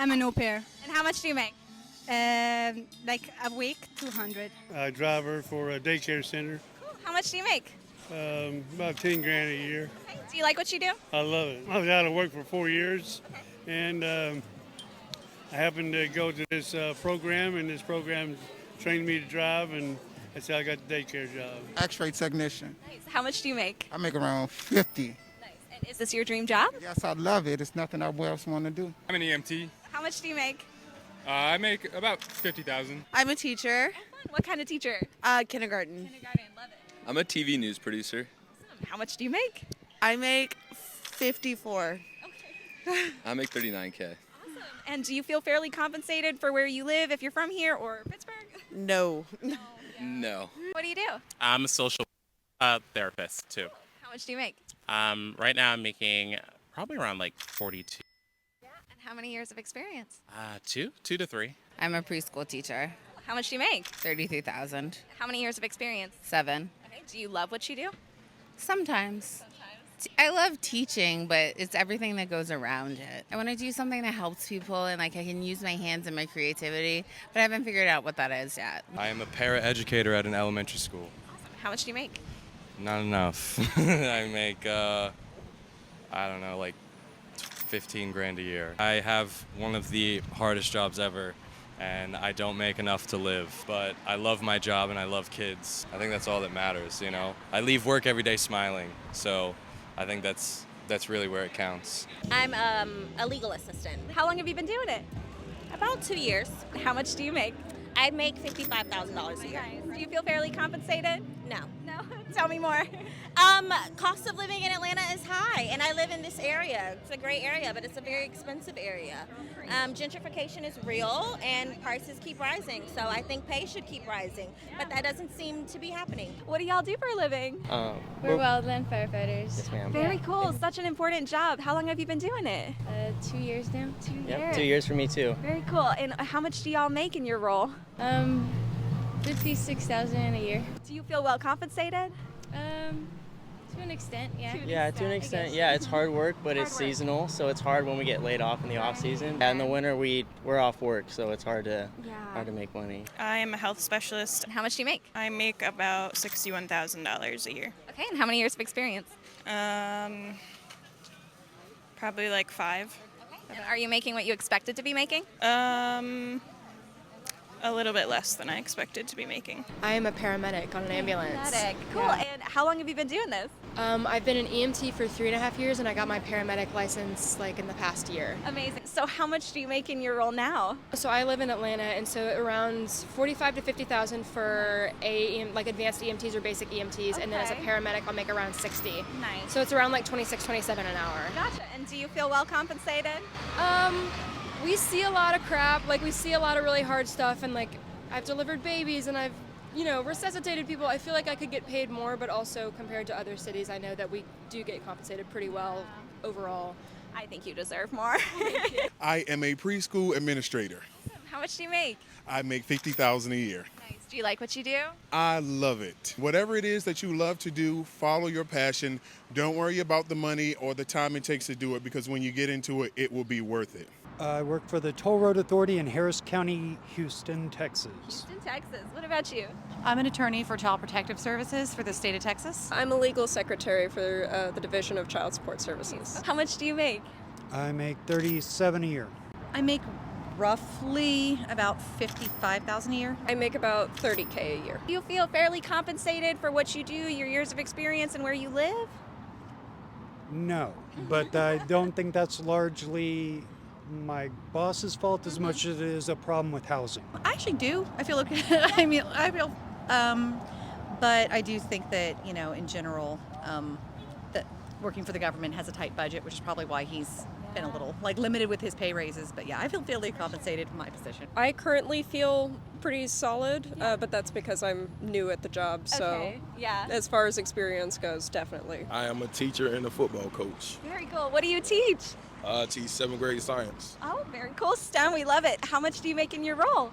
I'm an au pair. And how much do you make? Like a week, 200. Driver for a daycare center. Cool. How much do you make? About 10 grand a year. Okay. Do you like what you do? I love it. I was out of work for 4 years, and I happened to go to this program, and this program trained me to drive, and that's how I got the daycare job. X-ray technician. Nice. How much do you make? I make around 50. Nice. And is this your dream job? Yes, I love it. It's nothing I else want to do. I'm an EMT. How much do you make? I make about 50,000. I'm a teacher. What kind of teacher? Kindergarten. Kindergarten. Love it. I'm a TV news producer. Awesome. How much do you make? I make 54. Okay. I make 39K. Awesome. And do you feel fairly compensated for where you live if you're from here or Pittsburgh? No. No. What do you do? I'm a social therapist too. How much do you make? Right now I'm making probably around like 42. Yeah. And how many years of experience? 2 to 3. I'm a preschool teacher. How much do you make? 33,000. How many years of experience? 7. Okay. Do you love what you do? Sometimes. I love teaching, but it's everything that goes around it. I want to do something that helps people and like I can use my hands and my creativity, but I haven't figured out what that is yet. I am a paraeducator at an elementary school. Awesome. How much do you make? Not enough. I make, I don't know, like 15 grand a year. I have one of the hardest jobs ever, and I don't make enough to live, but I love my job and I love kids. I think that's all that matters, you know? I leave work every day smiling, so I think that's really where it counts. I'm a legal assistant. How long have you been doing it? About 2 years. How much do you make? I make $55,000 a year. Nice. Do you feel fairly compensated? No. No. Tell me more. Cost of living in Atlanta is high, and I live in this area. It's a great area, but it's a very expensive area. Gentrification is real, and prices keep rising, so I think pay should keep rising, but that doesn't seem to be happening. What do y'all do for a living? We're wildland firefighters. Yes, ma'am. Very cool. Such an important job. How long have you been doing it? 2 years now. 2 years. Yep, 2 years for me too. Very cool. And how much do y'all make in your role? 56,000 a year. Do you feel well compensated? To an extent, yeah. Yeah, to an extent. Yeah, it's hard work, but it's seasonal, so it's hard when we get laid off in the off season. Yeah, in the winter we're off work, so it's hard to make money. I am a health specialist. And how much do you make? I make about $61,000 a year. Okay, and how many years of experience? Probably like 5. Okay. And are you making what you expected to be making? A little bit less than I expected to be making. I am a paramedic on an ambulance. Paramedic. Cool. Yeah. And how long have you been doing this? I've been an EMT for 3.5 years, and I got my paramedic license like in the past year. Amazing. So how much do you make in your role now? So I live in Atlanta, and so around 45 to 50,000 for like advanced EMTs or basic EMTs, and then as a paramedic I'll make around 60. Nice. So it's around like 26, 27 an hour. Gotcha. And do you feel well compensated? We see a lot of crap, like we see a lot of really hard stuff, and like I've delivered babies and I've resuscitated people. I feel like I could get paid more, but also compared to other cities, I know that we do get compensated pretty well overall. I think you deserve more. I am a preschool administrator. How much do you make? I make $50,000 a year. Nice. Do you like what you do? I love it. Whatever it is that you love to do, follow your passion. Don't worry about the money or the time it takes to do it, because when you get into it, it will be worth it. I work for the Toll Road Authority in Harris County, Houston, Texas. Houston, Texas. What about you? I'm an attorney for Child Protective Services for the state of Texas. I'm a legal secretary for the Division of Child Support Services. How much do you make? I make $37,000 a year. I make roughly about $55,000 a year. I make about $30K a year. Do you feel fairly compensated for what you do, your years of experience, and where you live? No, but I don't think that's largely my boss's fault as much as it is a problem with housing. I actually do. I feel okay. But I do think that, in general, that working for the government has a tight budget, which is probably why he's been a little limited with his pay raises. But yeah, I feel fairly compensated for my position. I currently feel pretty solid, but that's because I'm new at the job. So as far as experience goes, definitely. I am a teacher and a football coach. Very cool. What do you teach? I teach 7th grade science. Oh, very cool. STEM, we love it. How much do you make in your role?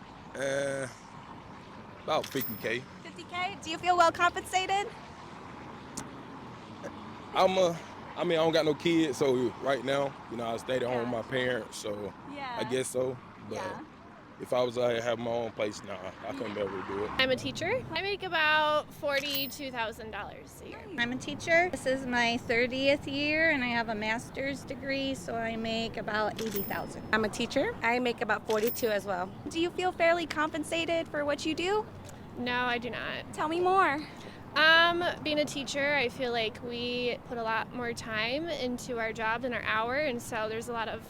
About 50K. 50K? Do you feel well compensated? I'm a I mean, I don't got no kids, so right now, I stayed at home with my parents, so I guess so. But if I was out here having my own place, I couldn't be able to do it. I'm a teacher. I make about $42,000 a year. I'm a teacher. This is my 30th year and I have a master's degree, so I make about $80,000. I'm a teacher. I make about 42 as well. Do you feel fairly compensated for what you do? No, I do not. Tell me more. Being a teacher, I feel like we put a lot more time into our job than our hour, and so there's a lot of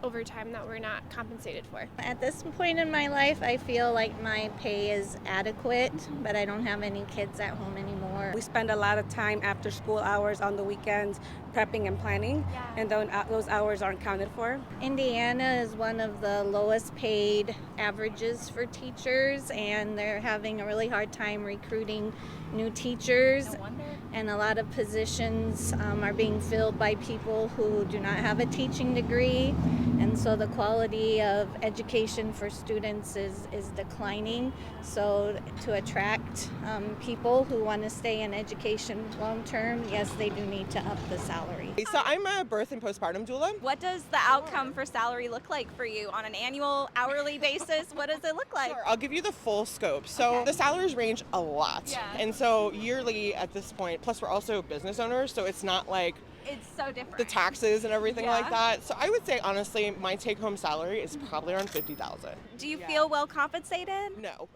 overtime that we're not compensated for. At this point in my life, I feel like my pay is adequate, but I don't have any kids at home anymore. We spend a lot of time after school hours on the weekends prepping and planning, and those hours aren't counted for. Indiana is one of the lowest paid averages for teachers, and they're having a really hard time recruiting new teachers. No wonder. And a lot of positions are being filled by people who do not have a teaching degree, and so the quality of education for students is declining. So to attract people who want to stay in education long term, yes, they do need to up the salary. So I'm a birth and postpartum doula. What does the outcome for salary look like for you on an annual, hourly basis? What does it look like? Sure, I'll give you the full scope. So the salaries range a lot. Yeah. And so yearly at this point, plus we're also business owners, so it's not like It's so different. the taxes and everything like that. So I would say honestly, my take-home salary is probably around $50,000. Do you feel well compensated? No.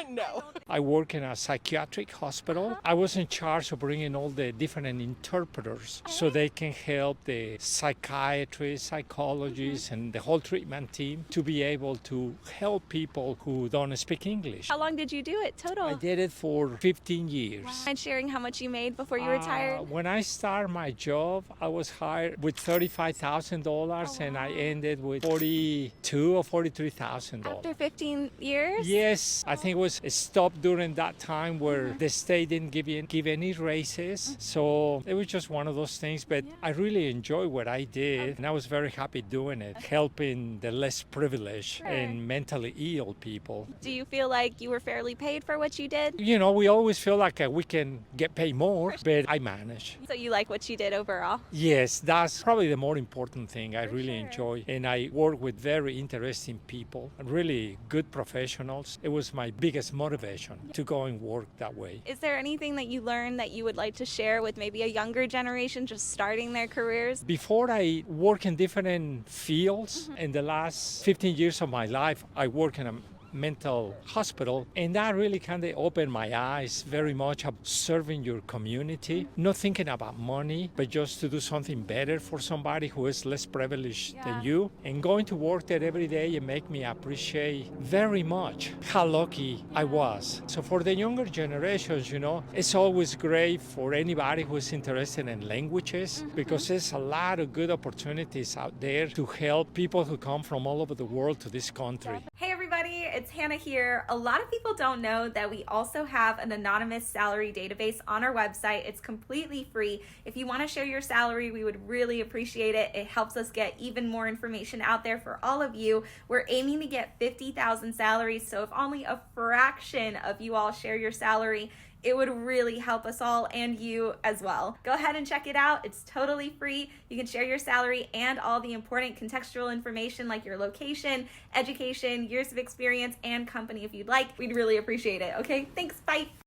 No. I work in a psychiatric hospital. I was in charge of bringing all the different interpreters so they can help the psychiatrists, psychologists, and the whole treatment team to be able to help people who don't speak English. How long did you do it total? I did it for 15 years. Mind sharing how much you made before you retired? When I started my job, I was hired with $35,000 and I ended with $42,000 or $43,000. After 15 years? Yes, I think it was stopped during that time where the state didn't give any raises. So it was just one of those things, but I really enjoyed what I did and I was very happy doing it, helping the less privileged and mentally ill people. Do you feel like you were fairly paid for what you did? You know, we always feel like we can get paid more, but I manage. So you like what you did overall? Yes, that's probably the more important thing I really enjoy. And I work with very interesting people, really good professionals. It was my biggest motivation to go and work that way. Is there anything that you learned that you would like to share with maybe a younger generation just starting their careers? Before I work in different fields, in the last 15 years of my life, I work in a mental hospital, and that really kind of opened my eyes very much of serving your community, not thinking about money, but just to do something better for somebody who is less privileged than you, and going to work there every day and make me appreciate very much how lucky I was. So for the younger generations, you know, it's always great for anybody who is interested in languages, because there's a lot of good opportunities out there to help people who come from all over the world to this country. Hey everybody, it's Hannah here. A lot of people don't know that we also have an anonymous salary database on our website. It's completely free. If you want to share your salary, we would really appreciate it. It helps us get even more information out there for all of you. We're aiming to get 50,000 salaries, so if only a fraction of you all share your salary, it would really help us all and you as well. Go ahead and check it out. It's totally free. You can share your salary and all the important contextual information like your location, education, years of experience, and company if you'd like. We'd really appreciate it. Okay, thanks. Bye.